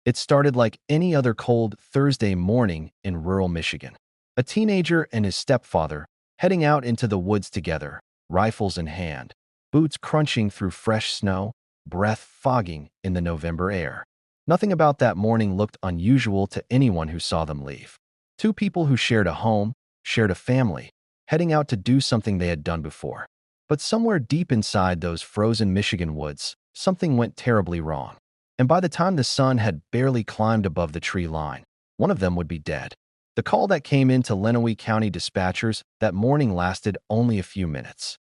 It started like any other cold Thursday morning in rural Michigan. A teenager and his stepfather heading out into the woods together, rifles in hand, boots crunching through fresh snow, breath fogging in the November air. Nothing about that morning looked unusual to anyone who saw them leave. Two people who shared a home, shared a family, heading out to do something they had done before. But somewhere deep inside those frozen Michigan woods, something went terribly wrong. And by the time the sun had barely climbed above the tree line, one of them would be dead. The call that came in to Lenawee County dispatchers that morning lasted only a few minutes.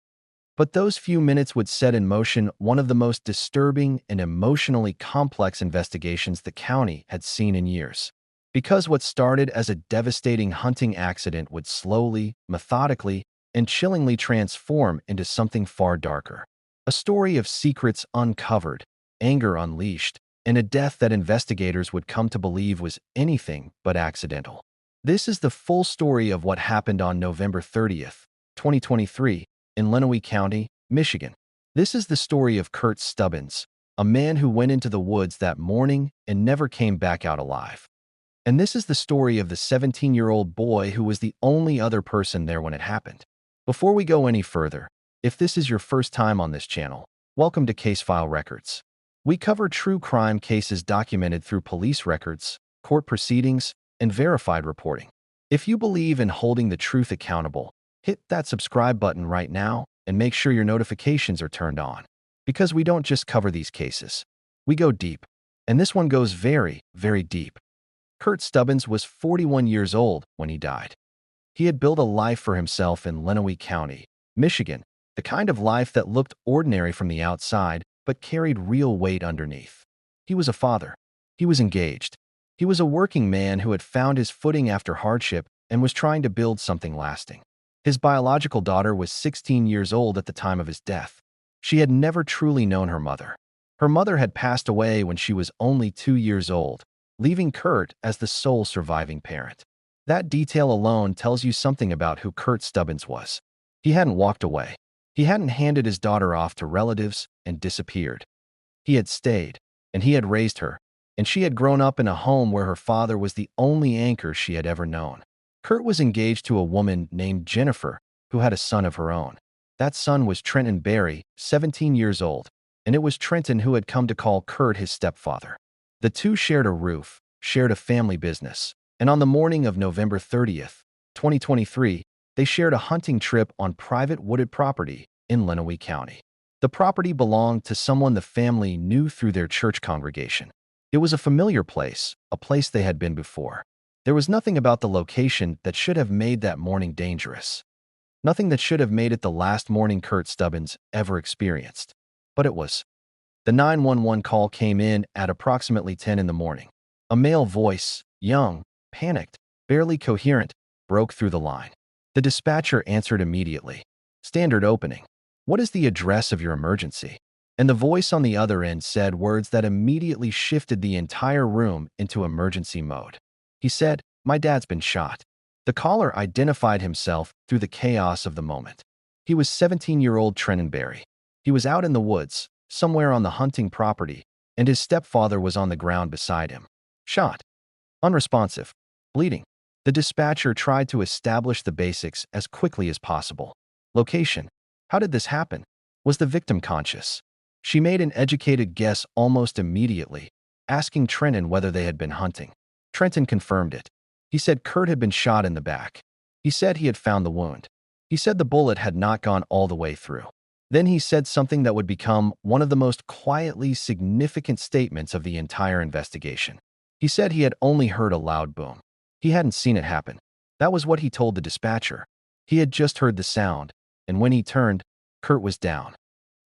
But those few minutes would set in motion one of the most disturbing and emotionally complex investigations the county had seen in years. Because what started as a devastating hunting accident would slowly, methodically, and chillingly transform into something far darker. A story of secrets uncovered, anger unleashed, and a death that investigators would come to believe was anything but accidental. This is the full story of what happened on November 30th, 2023, in Lenawee County, Michigan. This is the story of Kurt Stubbins, a man who went into the woods that morning and never came back out alive. And this is the story of the 17-year-old boy who was the only other person there when it happened. Before we go any further, if this is your first time on this channel, welcome to CASEFILE Records. We cover true crime cases documented through police records, court proceedings, and verified reporting. If you believe in holding the truth accountable, hit that subscribe button right now and make sure your notifications are turned on. Because we don't just cover these cases. We go deep. And this one goes very, very deep. Kurt Stubbins was 41 years old when he died. He had built a life for himself in Lenawee County, Michigan, the kind of life that looked ordinary from the outside but carried real weight underneath. He was a father. He was engaged. He was a working man who had found his footing after hardship and was trying to build something lasting. His biological daughter was 16 years old at the time of his death. She had never truly known her mother. Her mother had passed away when she was only 2 years old, leaving Kurt as the sole surviving parent. That detail alone tells you something about who Kurt Stubbins was. He hadn't walked away. He hadn't handed his daughter off to relatives and disappeared. He had stayed, and he had raised her, and she had grown up in a home where her father was the only anchor she had ever known. Kurt was engaged to a woman named Jennifer, who had a son of her own. That son was Trenton Barry, 17 years old, and it was Trenton who had come to call Kurt his stepfather. The two shared a roof, shared a family business, and on the morning of November 30th, 2023, they shared a hunting trip on private wooded property in Lenawee County. The property belonged to someone the family knew through their church congregation. It was a familiar place, a place they had been before. There was nothing about the location that should have made that morning dangerous. Nothing that should have made it the last morning Kurt Stubbins ever experienced. But it was. The 911 call came in at approximately 10 in the morning. A male voice, young, panicked, barely coherent, broke through the line. The dispatcher answered immediately. Standard opening. What is the address of your emergency? And the voice on the other end said words that immediately shifted the entire room into emergency mode. He said, "My dad's been shot." The caller identified himself through the chaos of the moment. He was 17-year-old Trenton Barry. He was out in the woods, somewhere on the hunting property, and his stepfather was on the ground beside him. Shot. Unresponsive. Bleeding. The dispatcher tried to establish the basics as quickly as possible. Location. How did this happen? Was the victim conscious? She made an educated guess almost immediately, asking Trenton whether they had been hunting. Trenton confirmed it. He said Kurt had been shot in the back. He said he had found the wound. He said the bullet had not gone all the way through. Then he said something that would become one of the most quietly significant statements of the entire investigation. He said he had only heard a loud boom. He hadn't seen it happen. That was what he told the dispatcher. He had just heard the sound, and when he turned, Kurt was down.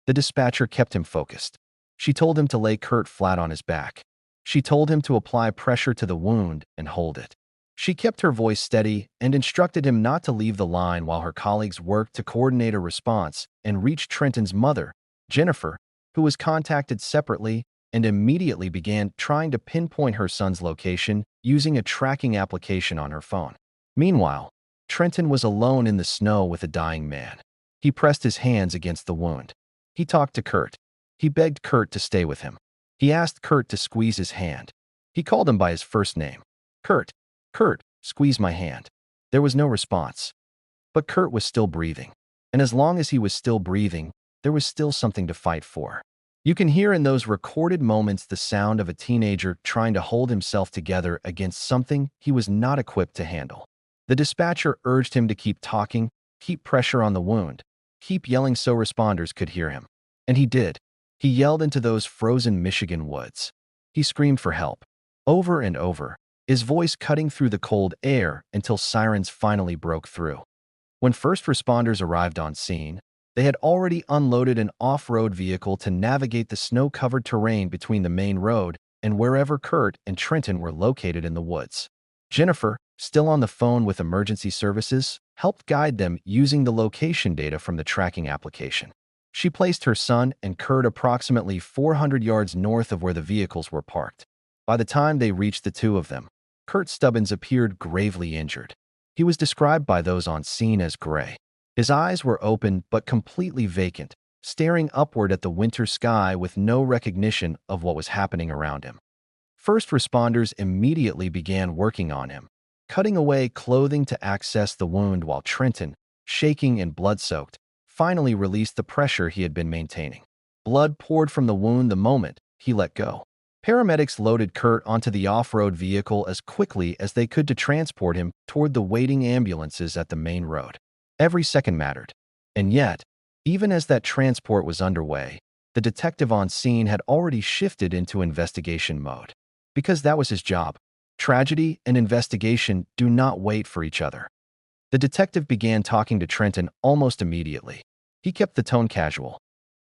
The dispatcher kept him focused. She told him to lay Kurt flat on his back. She told him to apply pressure to the wound and hold it. She kept her voice steady and instructed him not to leave the line while her colleagues worked to coordinate a response and reach Trenton's mother, Jennifer, who was contacted separately and immediately began trying to pinpoint her son's location using a tracking application on her phone. Meanwhile, Trenton was alone in the snow with a dying man. He pressed his hands against the wound. He talked to Kurt. He begged Kurt to stay with him. He asked Kurt to squeeze his hand. He called him by his first name. Kurt, Kurt, squeezed my hand. There was no response. But Kurt was still breathing. And as long as he was still breathing, there was still something to fight for. You can hear in those recorded moments the sound of a teenager trying to hold himself together against something he was not equipped to handle. The dispatcher urged him to keep talking, keep pressure on the wound, keep yelling so responders could hear him. And he did. He yelled into those frozen Michigan woods. He screamed for help, over and over, his voice cutting through the cold air until sirens finally broke through. When first responders arrived on scene, they had already unloaded an off-road vehicle to navigate the snow-covered terrain between the main road and wherever Kurt and Trenton were located in the woods. Jennifer, still on the phone with emergency services, helped guide them using the location data from the tracking application. She placed her son and Kurt approximately 400 yards north of where the vehicles were parked. By the time they reached the two of them, Kurt Stubbins appeared gravely injured. He was described by those on scene as gray. His eyes were open but completely vacant, staring upward at the winter sky with no recognition of what was happening around him. First responders immediately began working on him, cutting away clothing to access the wound while Trenton, shaking and blood-soaked, finally released the pressure he had been maintaining. Blood poured from the wound the moment he let go. Paramedics loaded Kurt onto the off-road vehicle as quickly as they could to transport him toward the waiting ambulances at the main road. Every second mattered. And yet, even as that transport was underway, the detective on scene had already shifted into investigation mode. Because that was his job. Tragedy and investigation do not wait for each other. The detective began talking to Trenton almost immediately. He kept the tone casual,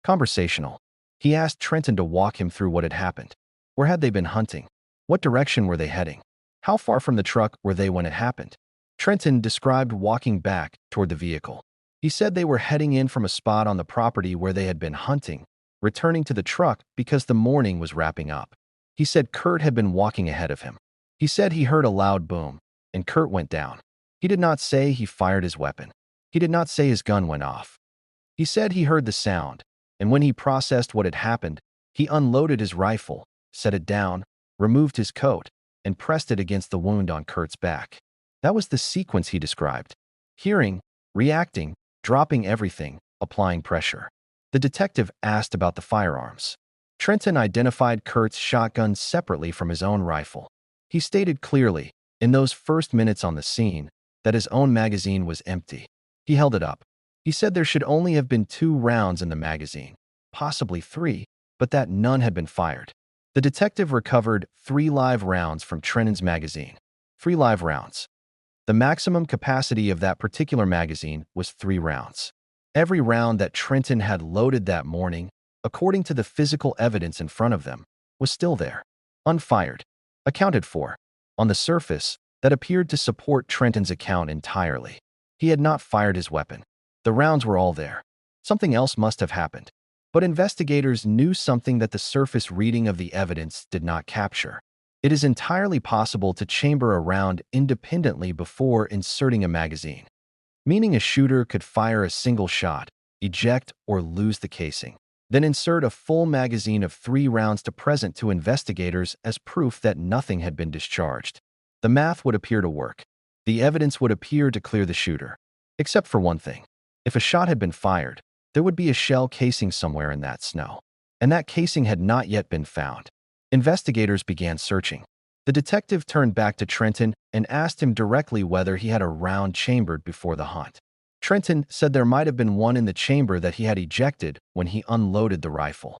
conversational. He asked Trenton to walk him through what had happened. Where had they been hunting? What direction were they heading? How far from the truck were they when it happened? Trenton described walking back toward the vehicle. He said they were heading in from a spot on the property where they had been hunting, returning to the truck because the morning was wrapping up. He said Kurt had been walking ahead of him. He said he heard a loud boom, and Kurt went down. He did not say he fired his weapon. He did not say his gun went off. He said he heard the sound, and when he processed what had happened, he unloaded his rifle, set it down, removed his coat, and pressed it against the wound on Kurt's back. That was the sequence he described. Hearing, reacting, dropping everything, applying pressure. The detective asked about the firearms. Trenton identified Kurt's shotgun separately from his own rifle. He stated clearly, in those first minutes on the scene, that his own magazine was empty. He held it up. He said there should only have been 2 rounds in the magazine, possibly 3, but that none had been fired. The detective recovered 3 live rounds from Trenton's magazine. 3 live rounds. The maximum capacity of that particular magazine was 3 rounds. Every round that Trenton had loaded that morning, according to the physical evidence in front of them, was still there, unfired, accounted for. On the surface, that appeared to support Trenton's account entirely. He had not fired his weapon. The rounds were all there. Something else must have happened. But investigators knew something that the surface reading of the evidence did not capture. It is entirely possible to chamber a round independently before inserting a magazine, meaning a shooter could fire a single shot, eject, or lose the casing, then insert a full magazine of 3 rounds to present to investigators as proof that nothing had been discharged. The math would appear to work. The evidence would appear to clear the shooter. Except for one thing. If a shot had been fired, there would be a shell casing somewhere in that snow. And that casing had not yet been found. Investigators began searching. The detective turned back to Trenton and asked him directly whether he had a round chambered before the hunt. Trenton said there might have been one in the chamber that he had ejected when he unloaded the rifle.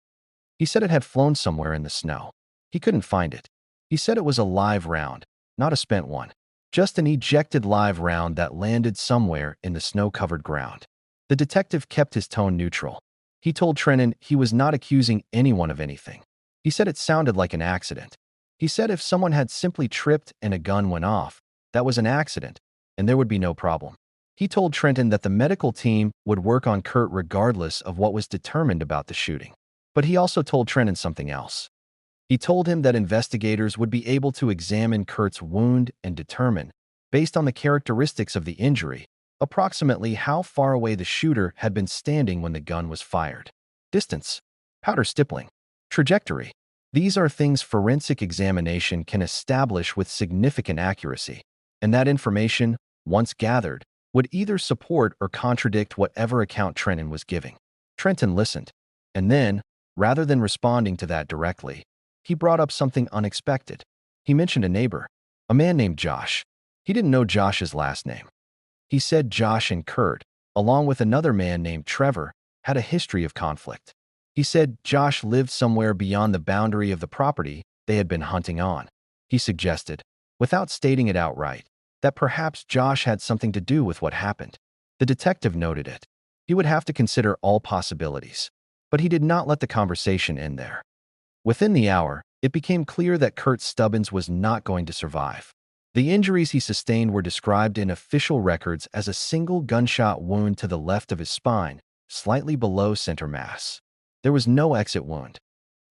He said it had flown somewhere in the snow. He couldn't find it. He said it was a live round, not a spent one. Just an ejected live round that landed somewhere in the snow-covered ground. The detective kept his tone neutral. He told Trenton he was not accusing anyone of anything. He said it sounded like an accident. He said if someone had simply tripped and a gun went off, that was an accident, and there would be no problem. He told Trenton that the medical team would work on Kurt regardless of what was determined about the shooting. But he also told Trenton something else. He told him that investigators would be able to examine Kurt's wound and determine, based on the characteristics of the injury, approximately how far away the shooter had been standing when the gun was fired. Distance, powder stippling, trajectory. These are things forensic examination can establish with significant accuracy, and that information, once gathered, would either support or contradict whatever account Trenton was giving. Trenton listened, and then, rather than responding to that directly, he brought up something unexpected. He mentioned a neighbor, a man named Josh. He didn't know Josh's last name. He said Josh and Kurt, along with another man named Trevor, had a history of conflict. He said Josh lived somewhere beyond the boundary of the property they had been hunting on. He suggested, without stating it outright, that perhaps Josh had something to do with what happened. The detective noted it. He would have to consider all possibilities, but he did not let the conversation end there. Within the hour, it became clear that Kurt Stubbins was not going to survive. The injuries he sustained were described in official records as a single gunshot wound to the left of his spine, slightly below center mass. There was no exit wound.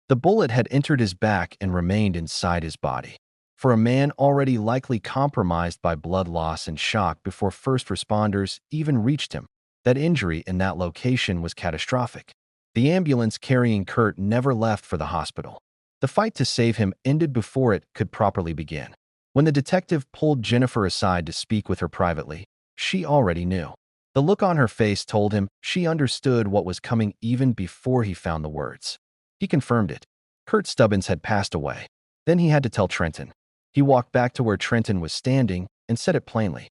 The bullet had entered his back and remained inside his body. For a man already likely compromised by blood loss and shock before first responders even reached him, that injury in that location was catastrophic. The ambulance carrying Kurt never left for the hospital. The fight to save him ended before it could properly begin. When the detective pulled Jennifer aside to speak with her privately, she already knew. The look on her face told him she understood what was coming even before he found the words. He confirmed it. Kurt Stubbins had passed away. Then he had to tell Trenton. He walked back to where Trenton was standing and said it plainly.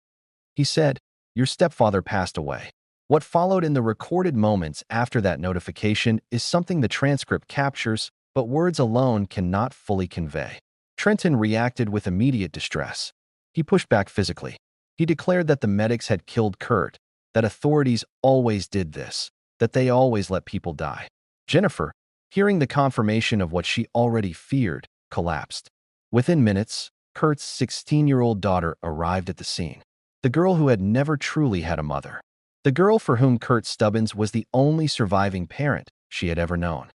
He said, "Your stepfather passed away." What followed in the recorded moments after that notification is something the transcript captures, but words alone cannot fully convey. Trenton reacted with immediate distress. He pushed back physically. He declared that the medics had killed Kurt, that authorities always did this, that they always let people die. Jennifer, hearing the confirmation of what she already feared, collapsed. Within minutes, Kurt's 16-year-old daughter arrived at the scene. The girl who had never truly had a mother. The girl for whom Kurt Stubbins was the only surviving parent she had ever known.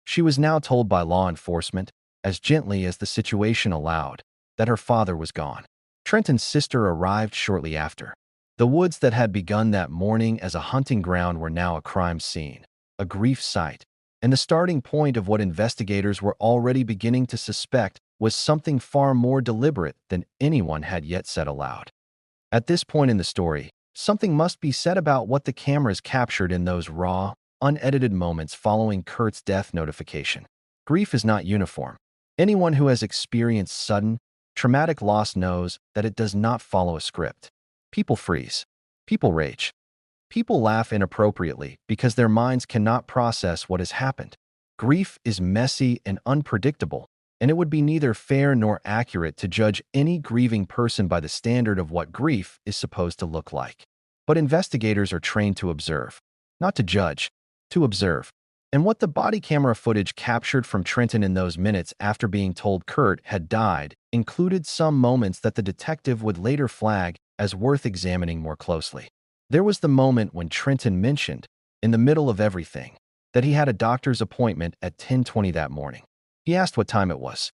She was now told by law enforcement, as gently as the situation allowed, that her father was gone. Trenton's sister arrived shortly after. The woods that had begun that morning as a hunting ground were now a crime scene, a grief site, and the starting point of what investigators were already beginning to suspect was something far more deliberate than anyone had yet said aloud. At this point in the story, something must be said about what the cameras captured in those raw, unedited moments following Kurt's death notification. Grief is not uniform. Anyone who has experienced sudden, traumatic loss knows that it does not follow a script. People freeze. People rage. People laugh inappropriately because their minds cannot process what has happened. Grief is messy and unpredictable, and it would be neither fair nor accurate to judge any grieving person by the standard of what grief is supposed to look like. But investigators are trained to observe, not to judge, to observe. And what the body camera footage captured from Trenton in those minutes after being told Kurt had died included some moments that the detective would later flag as worth examining more closely. There was the moment when Trenton mentioned, in the middle of everything, that he had a doctor's appointment at 10:20 that morning. He asked what time it was.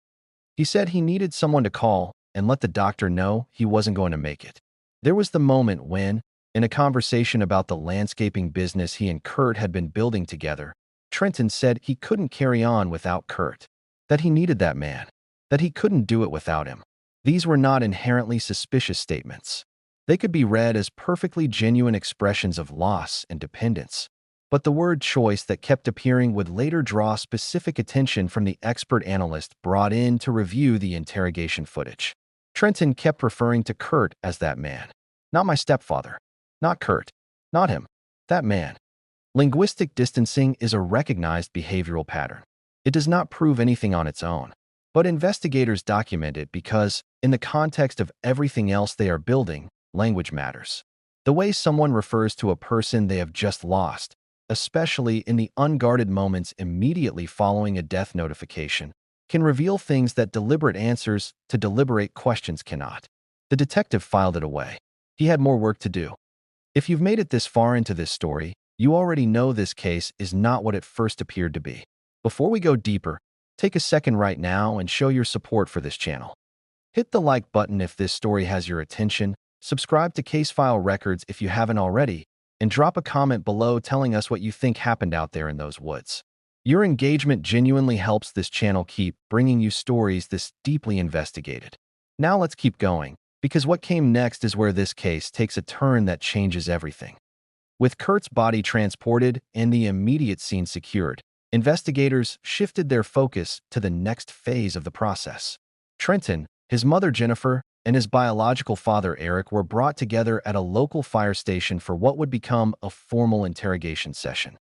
He said he needed someone to call and let the doctor know he wasn't going to make it. There was the moment when, in a conversation about the landscaping business he and Kurt had been building together, Trenton said he couldn't carry on without Kurt, that he needed that man, that he couldn't do it without him. These were not inherently suspicious statements. They could be read as perfectly genuine expressions of loss and dependence. But the word choice that kept appearing would later draw specific attention from the expert analyst brought in to review the interrogation footage. Trenton kept referring to Kurt as that man. Not my stepfather. Not Kurt. Not him. That man. Linguistic distancing is a recognized behavioral pattern. It does not prove anything on its own, but investigators document it because, in the context of everything else they are building, language matters. The way someone refers to a person they have just lost, especially in the unguarded moments immediately following a death notification, can reveal things that deliberate answers to deliberate questions cannot. The detective filed it away. He had more work to do. If you've made it this far into this story, you already know this case is not what it first appeared to be. Before we go deeper, take a second right now and show your support for this channel. Hit the like button if this story has your attention, subscribe to CASEFILE Records if you haven't already, and drop a comment below telling us what you think happened out there in those woods. Your engagement genuinely helps this channel keep bringing you stories this deeply investigated. Now let's keep going, because what came next is where this case takes a turn that changes everything. With Kurt's body transported and the immediate scene secured, investigators shifted their focus to the next phase of the process. Trenton, his mother Jennifer, and his biological father Eric were brought together at a local fire station for what would become a formal interrogation session.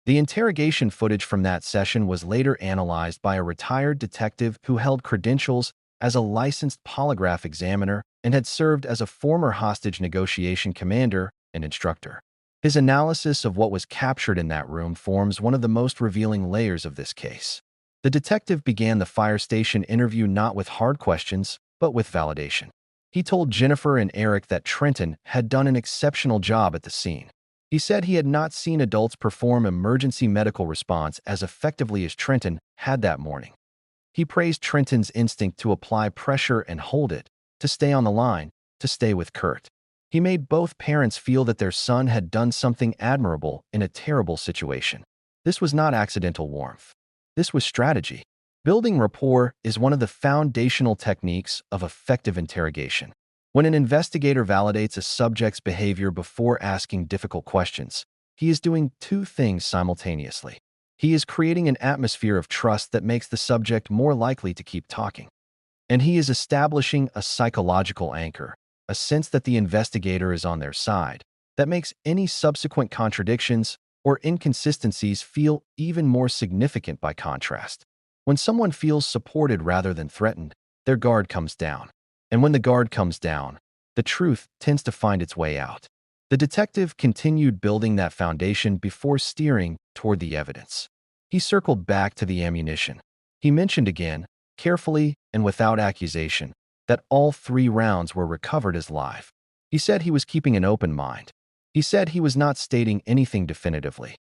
The interrogation footage from that session was later analyzed by a retired detective who held credentials as a licensed polygraph examiner and had served as a former hostage negotiation commander and instructor. His analysis of what was captured in that room forms one of the most revealing layers of this case. The detective began the fire station interview not with hard questions, but with validation. He told Jennifer and Eric that Trenton had done an exceptional job at the scene. He said he had not seen adults perform emergency medical response as effectively as Trenton had that morning. He praised Trenton's instinct to apply pressure and hold it, to stay on the line, to stay with Kurt. He made both parents feel that their son had done something admirable in a terrible situation. This was not accidental warmth. This was strategy. Building rapport is one of the foundational techniques of effective interrogation. When an investigator validates a subject's behavior before asking difficult questions, he is doing two things simultaneously. He is creating an atmosphere of trust that makes the subject more likely to keep talking. And he is establishing a psychological anchor, a sense that the investigator is on their side, that makes any subsequent contradictions or inconsistencies feel even more significant by contrast. When someone feels supported rather than threatened, their guard comes down. And when the guard comes down, the truth tends to find its way out. The detective continued building that foundation before steering toward the evidence. He circled back to the ammunition. He mentioned again, carefully and without accusation, that all 3 rounds were recovered as live. He said he was keeping an open mind. He said he was not stating anything definitively.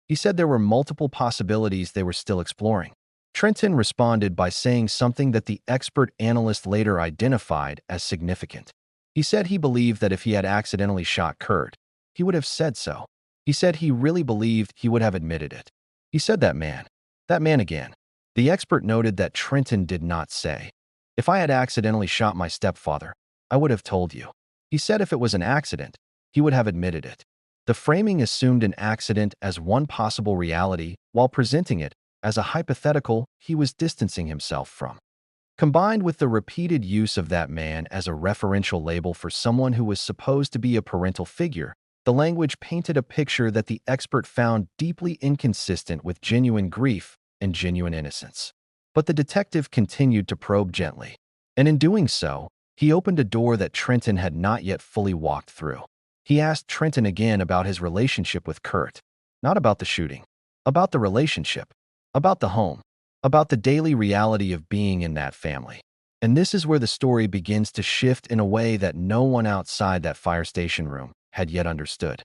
He said there were multiple possibilities they were still exploring. Trenton responded by saying something that the expert analyst later identified as significant. He said he believed that if he had accidentally shot Kurt, he would have said so. He said he really believed he would have admitted it. He said that man again. The expert noted that Trenton did not say, "If I had accidentally shot my stepfather, I would have told you." He said if it was an accident, he would have admitted it. The framing assumed an accident as one possible reality while presenting it as a hypothetical he was distancing himself from. Combined with the repeated use of that man as a referential label for someone who was supposed to be a parental figure, the language painted a picture that the expert found deeply inconsistent with genuine grief and genuine innocence. But the detective continued to probe gently, and in doing so, he opened a door that Trenton had not yet fully walked through. He asked Trenton again about his relationship with Kurt, not about the shooting, about the relationship, about the home, about the daily reality of being in that family. And this is where the story begins to shift in a way that no one outside that fire station room had yet understood.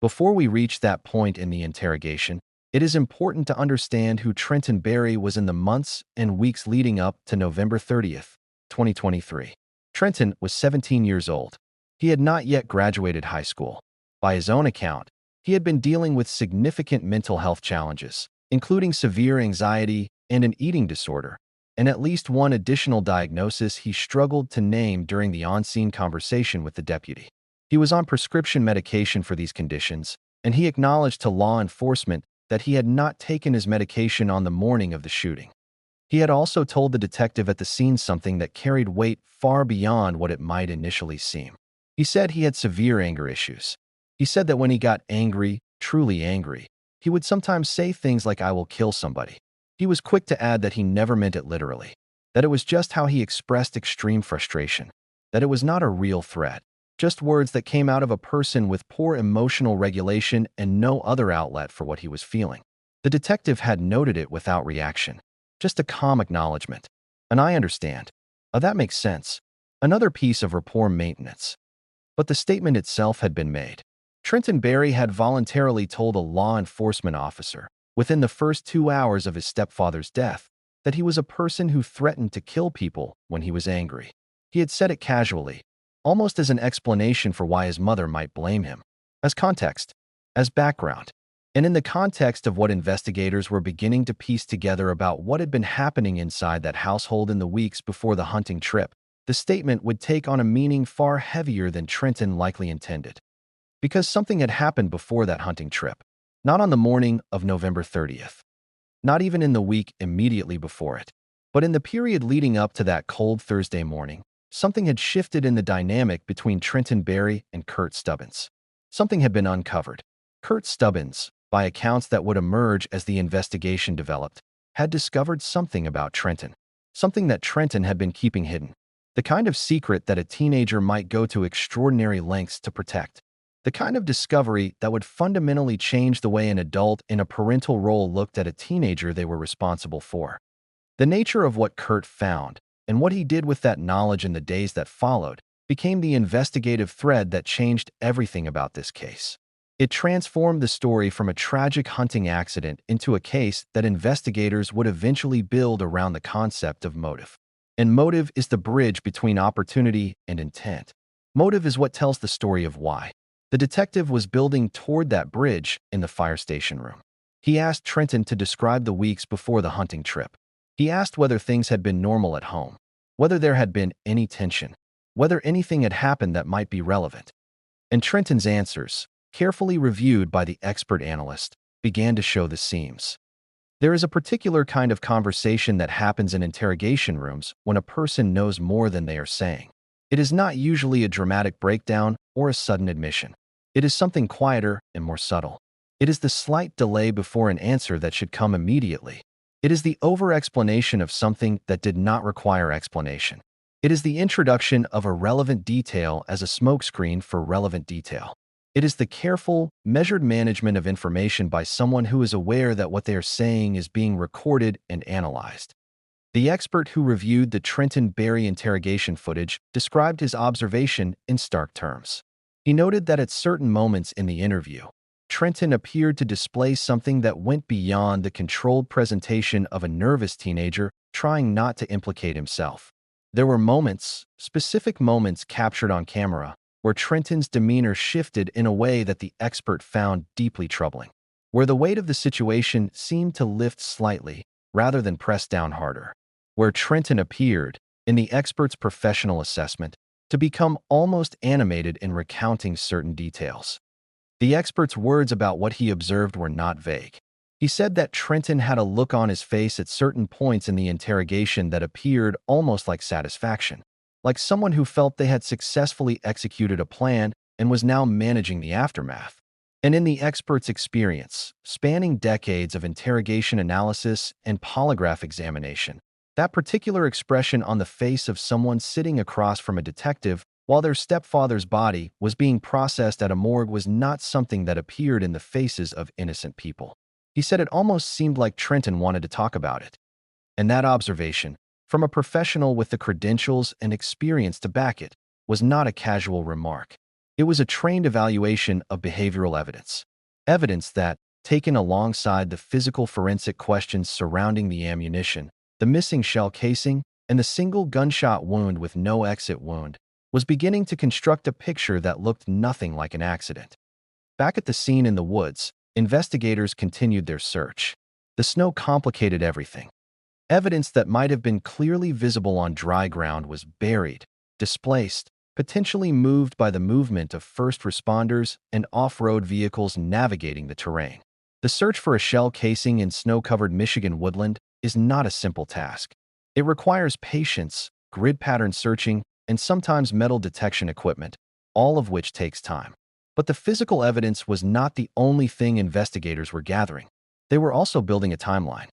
Before we reach that point in the interrogation, it is important to understand who Trenton Barry was in the months and weeks leading up to November 30th, 2023. Trenton was 17 years old. He had not yet graduated high school. By his own account, he had been dealing with significant mental health challenges, including severe anxiety and an eating disorder, and at least one additional diagnosis he struggled to name during the on-scene conversation with the deputy. He was on prescription medication for these conditions, and he acknowledged to law enforcement that he had not taken his medication on the morning of the shooting. He had also told the detective at the scene something that carried weight far beyond what it might initially seem. He said he had severe anger issues. He said that when he got angry, truly angry, he would sometimes say things like, "I will kill somebody." He was quick to add that he never meant it literally, that it was just how he expressed extreme frustration, that it was not a real threat, just words that came out of a person with poor emotional regulation and no other outlet for what he was feeling. The detective had noted it without reaction, just a calm acknowledgement. "And I understand. That makes sense." Another piece of rapport maintenance. But the statement itself had been made. Trenton Barry had voluntarily told a law enforcement officer, within the first 2 hours of his stepfather's death, that he was a person who threatened to kill people when he was angry. He had said it casually, almost as an explanation for why his mother might blame him. As context, as background, And in the context of what investigators were beginning to piece together about what had been happening inside that household in the weeks before the hunting trip, the statement would take on a meaning far heavier than Trenton likely intended. Because something had happened before that hunting trip, not on the morning of November 30th, not even in the week immediately before it, but in the period leading up to that cold Thursday morning, something had shifted in the dynamic between Trenton Barry and Kurt Stubbins. Something had been uncovered. Kurt Stubbins, by accounts that would emerge as the investigation developed, had discovered something about Trenton, something that Trenton had been keeping hidden, the kind of secret that a teenager might go to extraordinary lengths to protect, the kind of discovery that would fundamentally change the way an adult in a parental role looked at a teenager they were responsible for. The nature of what Kurt found, and what he did with that knowledge in the days that followed, became the investigative thread that changed everything about this case. It transformed the story from a tragic hunting accident into a case that investigators would eventually build around the concept of motive. And motive is the bridge between opportunity and intent. Motive is what tells the story of why. The detective was building toward that bridge in the fire station room. He asked Trenton to describe the weeks before the hunting trip. He asked whether things had been normal at home, whether there had been any tension, whether anything had happened that might be relevant. And Trenton's answers, carefully reviewed by the expert analyst, began to show the seams. There is a particular kind of conversation that happens in interrogation rooms when a person knows more than they are saying. It is not usually a dramatic breakdown or a sudden admission. It is something quieter and more subtle. It is the slight delay before an answer that should come immediately. It is the over-explanation of something that did not require explanation. It is the introduction of a relevant detail as a smokescreen for relevant detail. It is the careful, measured management of information by someone who is aware that what they are saying is being recorded and analyzed. The expert who reviewed the Trenton Barry interrogation footage described his observation in stark terms. He noted that at certain moments in the interview, Trenton appeared to display something that went beyond the controlled presentation of a nervous teenager trying not to implicate himself. There were moments, specific moments captured on camera, where Trenton's demeanor shifted in a way that the expert found deeply troubling, where the weight of the situation seemed to lift slightly rather than press down harder, where Trenton appeared, in the expert's professional assessment, to become almost animated in recounting certain details. The expert's words about what he observed were not vague. He said that Trenton had a look on his face at certain points in the interrogation that appeared almost like satisfaction, like someone who felt they had successfully executed a plan and was now managing the aftermath. And in the expert's experience, spanning decades of interrogation analysis and polygraph examination, that particular expression on the face of someone sitting across from a detective while their stepfather's body was being processed at a morgue was not something that appeared in the faces of innocent people. He said it almost seemed like Trenton wanted to talk about it. And that observation, from a professional with the credentials and experience to back it, was not a casual remark. It was a trained evaluation of behavioral evidence. Evidence that, taken alongside the physical forensic questions surrounding the ammunition, the missing shell casing, and the single gunshot wound with no exit wound, was beginning to construct a picture that looked nothing like an accident. Back at the scene in the woods, investigators continued their search. The snow complicated everything. Evidence that might have been clearly visible on dry ground was buried, displaced, potentially moved by the movement of first responders and off-road vehicles navigating the terrain. The search for a shell casing in snow-covered Michigan woodland is not a simple task. It requires patience, grid pattern searching, and sometimes metal detection equipment, all of which takes time. But the physical evidence was not the only thing investigators were gathering. They were also building a timeline.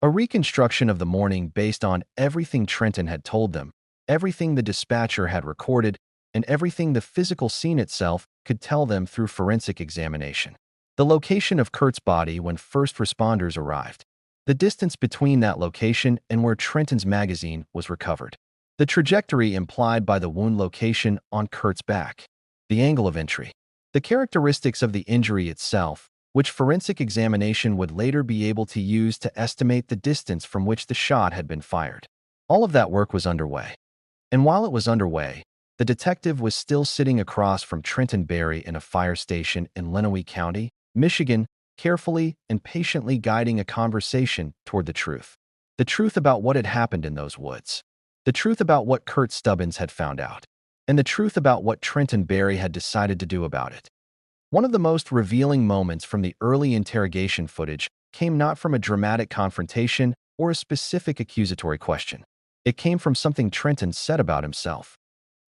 A reconstruction of the morning based on everything Trenton had told them, everything the dispatcher had recorded, and everything the physical scene itself could tell them through forensic examination. The location of Kurt's body when first responders arrived. The distance between that location and where Trenton's magazine was recovered. The trajectory implied by the wound location on Kurt's back. The angle of entry. The characteristics of the injury itself, which forensic examination would later be able to use to estimate the distance from which the shot had been fired. All of that work was underway. And while it was underway, the detective was still sitting across from Trenton Barry in a fire station in Lenawee County, Michigan, carefully and patiently guiding a conversation toward the truth. The truth about what had happened in those woods. The truth about what Kurt Stubbins had found out. And the truth about what Trenton Barry had decided to do about it. One of the most revealing moments from the early interrogation footage came not from a dramatic confrontation or a specific accusatory question. It came from something Trenton said about himself.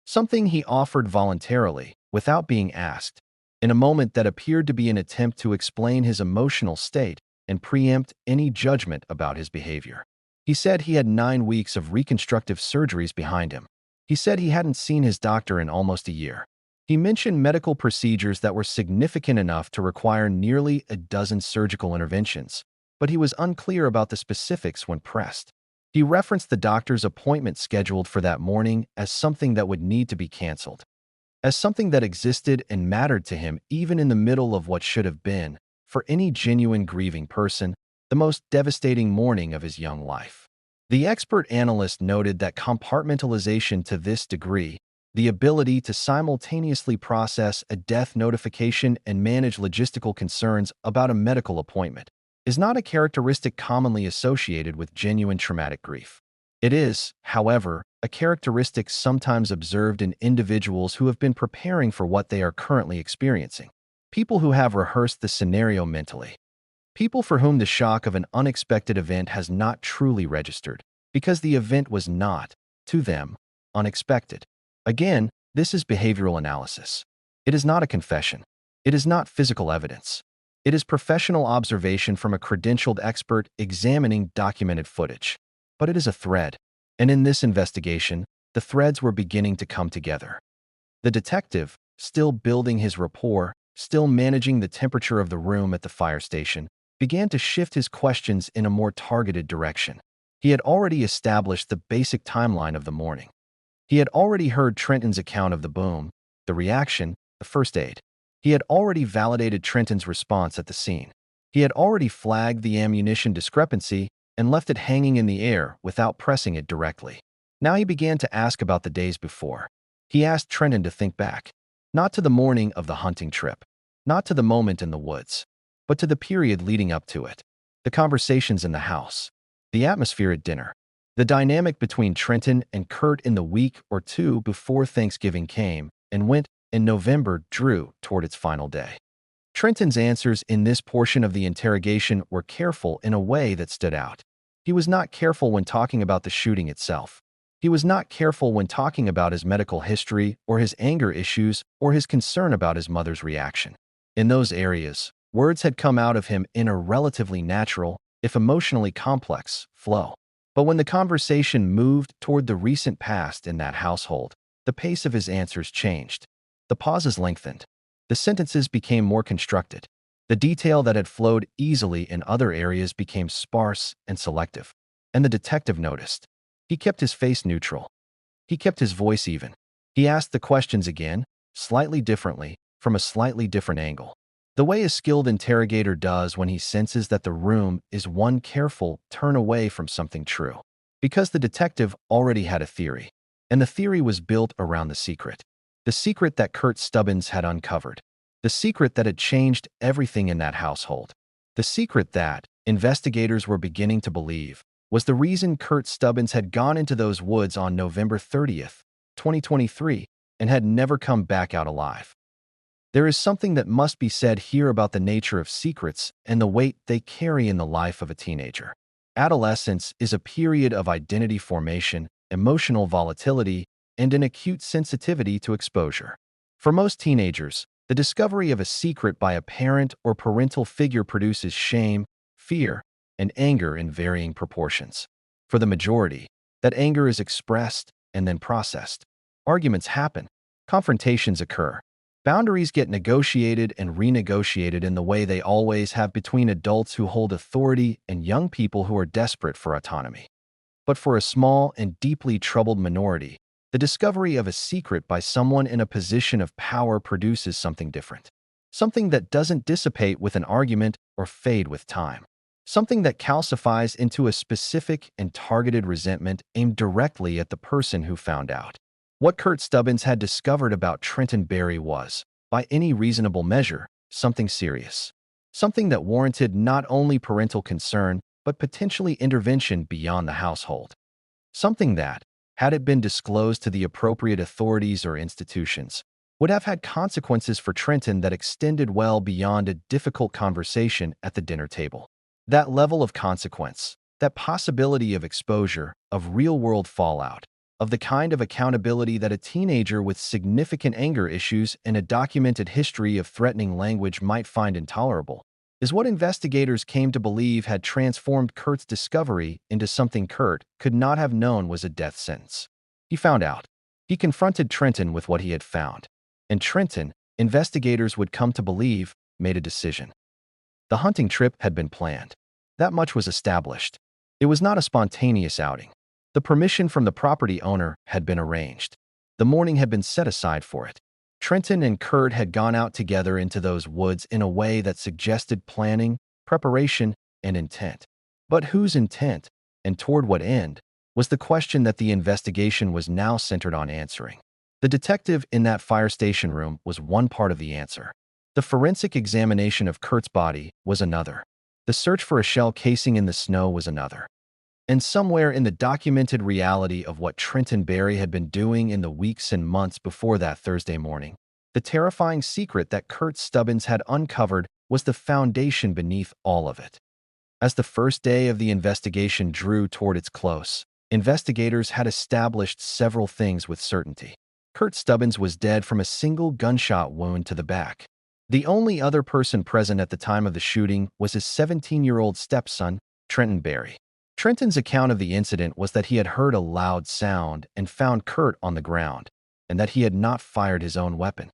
Something he offered voluntarily, without being asked, in a moment that appeared to be an attempt to explain his emotional state and preempt any judgment about his behavior. He said he had 9 weeks of reconstructive surgeries behind him. He said he hadn't seen his doctor in almost a year. He mentioned medical procedures that were significant enough to require nearly a dozen surgical interventions, but he was unclear about the specifics when pressed. He referenced the doctor's appointment scheduled for that morning as something that would need to be canceled, as something that existed and mattered to him even in the middle of what should have been, for any genuine grieving person, the most devastating morning of his young life. The expert analyst noted that compartmentalization to this degree, the ability to simultaneously process a death notification and manage logistical concerns about a medical appointment, is not a characteristic commonly associated with genuine traumatic grief. It is, however, a characteristic sometimes observed in individuals who have been preparing for what they are currently experiencing. People who have rehearsed the scenario mentally. People for whom the shock of an unexpected event has not truly registered, because the event was not, to them, unexpected. Again, this is behavioral analysis. It is not a confession. It is not physical evidence. It is professional observation from a credentialed expert examining documented footage. But it is a thread, and in this investigation, the threads were beginning to come together. The detective, still building his rapport, still managing the temperature of the room at the fire station, began to shift his questions in a more targeted direction. He had already established the basic timeline of the morning. He had already heard Trenton's account of the boom, the reaction, the first aid. He had already validated Trenton's response at the scene. He had already flagged the ammunition discrepancy and left it hanging in the air without pressing it directly. Now he began to ask about the days before. He asked Trenton to think back, not to the morning of the hunting trip, not to the moment in the woods, but to the period leading up to it. The conversations in the house, the atmosphere at dinner, the dynamic between Trenton and Kurt in the week or two before Thanksgiving came and went in November drew toward its final day. Trenton's answers in this portion of the interrogation were careful in a way that stood out. He was not careful when talking about the shooting itself. He was not careful when talking about his medical history or his anger issues or his concern about his mother's reaction. In those areas, words had come out of him in a relatively natural, if emotionally complex, flow. But when the conversation moved toward the recent past in that household, the pace of his answers changed. The pauses lengthened. The sentences became more constructed. The detail that had flowed easily in other areas became sparse and selective. And the detective noticed. He kept his face neutral. He kept his voice even. He asked the questions again, slightly differently, from a slightly different angle. The way a skilled interrogator does when he senses that the room is one careful turn away from something true. Because the detective already had a theory, and the theory was built around the secret. The secret that Kurt Stubbins had uncovered. The secret that had changed everything in that household. The secret that, investigators were beginning to believe, was the reason Kurt Stubbins had gone into those woods on November 30th, 2023, and had never come back out alive. There is something that must be said here about the nature of secrets and the weight they carry in the life of a teenager. Adolescence is a period of identity formation, emotional volatility, and an acute sensitivity to exposure. For most teenagers, the discovery of a secret by a parent or parental figure produces shame, fear, and anger in varying proportions. For the majority, that anger is expressed and then processed. Arguments happen. Confrontations occur. Boundaries get negotiated and renegotiated in the way they always have between adults who hold authority and young people who are desperate for autonomy. But for a small and deeply troubled minority, the discovery of a secret by someone in a position of power produces something different. Something that doesn't dissipate with an argument or fade with time. Something that calcifies into a specific and targeted resentment aimed directly at the person who found out. What Kurt Stubbins had discovered about Trenton Barry was, by any reasonable measure, something serious. something that warranted not only parental concern, but potentially intervention beyond the household. Something that, had it been disclosed to the appropriate authorities or institutions, would have had consequences for Trenton that extended well beyond a difficult conversation at the dinner table. That level of consequence, that possibility of exposure, of real-world fallout, of the kind of accountability that a teenager with significant anger issues and a documented history of threatening language might find intolerable, is what investigators came to believe had transformed Kurt's discovery into something Kurt could not have known was a death sentence. He found out. He confronted Trenton with what he had found. And Trenton, investigators would come to believe, made a decision. The hunting trip had been planned. That much was established. It was not a spontaneous outing. The permission from the property owner had been arranged. The morning had been set aside for it. Trenton and Kurt had gone out together into those woods in a way that suggested planning, preparation, and intent. But whose intent, and toward what end, was the question that the investigation was now centered on answering. The detective in that fire station room was one part of the answer. The forensic examination of Kurt's body was another. The search for a shell casing in the snow was another. And somewhere in the documented reality of what Trenton Barry had been doing in the weeks and months before that Thursday morning, the terrifying secret that Kurt Stubbins had uncovered was the foundation beneath all of it. As the first day of the investigation drew toward its close, investigators had established several things with certainty. Kurt Stubbins was dead from a single gunshot wound to the back. The only other person present at the time of the shooting was his 17-year-old stepson, Trenton Barry. Trenton's account of the incident was that he had heard a loud sound and found Kurt on the ground, and that he had not fired his own weapon.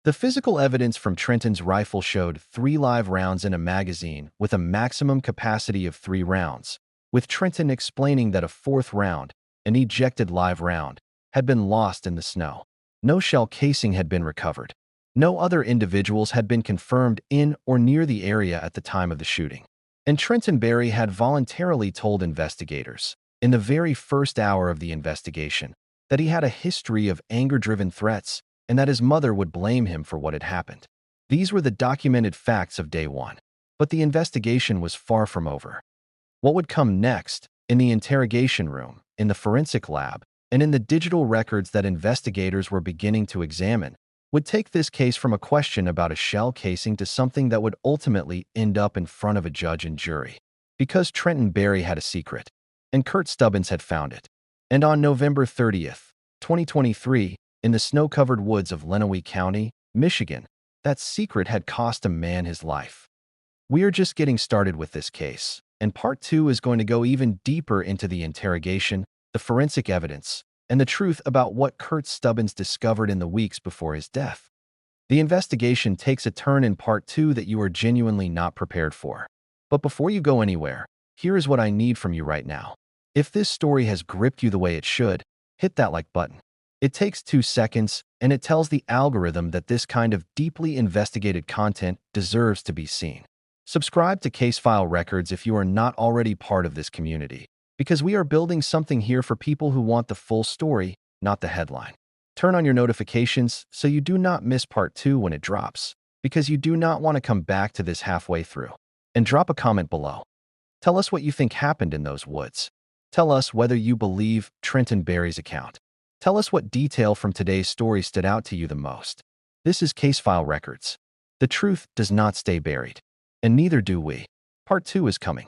The physical evidence from Trenton's rifle showed 3 live rounds in a magazine with a maximum capacity of 3 rounds, with Trenton explaining that a 4th round, an ejected live round, had been lost in the snow. No shell casing had been recovered. No other individuals had been confirmed in or near the area at the time of the shooting. And Trenton Barry had voluntarily told investigators, in the very first hour of the investigation, that he had a history of anger-driven threats and that his mother would blame him for what had happened. These were the documented facts of day one. But the investigation was far from over. What would come next, in the interrogation room, in the forensic lab, and in the digital records that investigators were beginning to examine, would take this case from a question about a shell casing to something that would ultimately end up in front of a judge and jury. Because Trenton Barry had a secret, and Kurt Stubbins had found it. And on November 30th, 2023, in the snow-covered woods of Lenawee County, Michigan, that secret had cost a man his life. We are just getting started with this case, and Part 2 is going to go even deeper into the interrogation, the forensic evidence, and the truth about what Kurt Stubbins discovered in the weeks before his death. The investigation takes a turn in Part 2 that you are genuinely not prepared for. But before you go anywhere, here is what I need from you right now. If this story has gripped you the way it should, hit that like button. It takes 2 seconds, and it tells the algorithm that this kind of deeply investigated content deserves to be seen. Subscribe to CASEFILE Records if you are not already part of this community, because we are building something here for people who want the full story, not the headline. Turn on your notifications so you do not miss Part 2 when it drops, because you do not want to come back to this halfway through. And drop a comment below. Tell us what you think happened in those woods. Tell us whether you believe Trenton Barry's account. Tell us what detail from today's story stood out to you the most. This is CASEFILE Records. The truth does not stay buried. And neither do we. Part 2 is coming.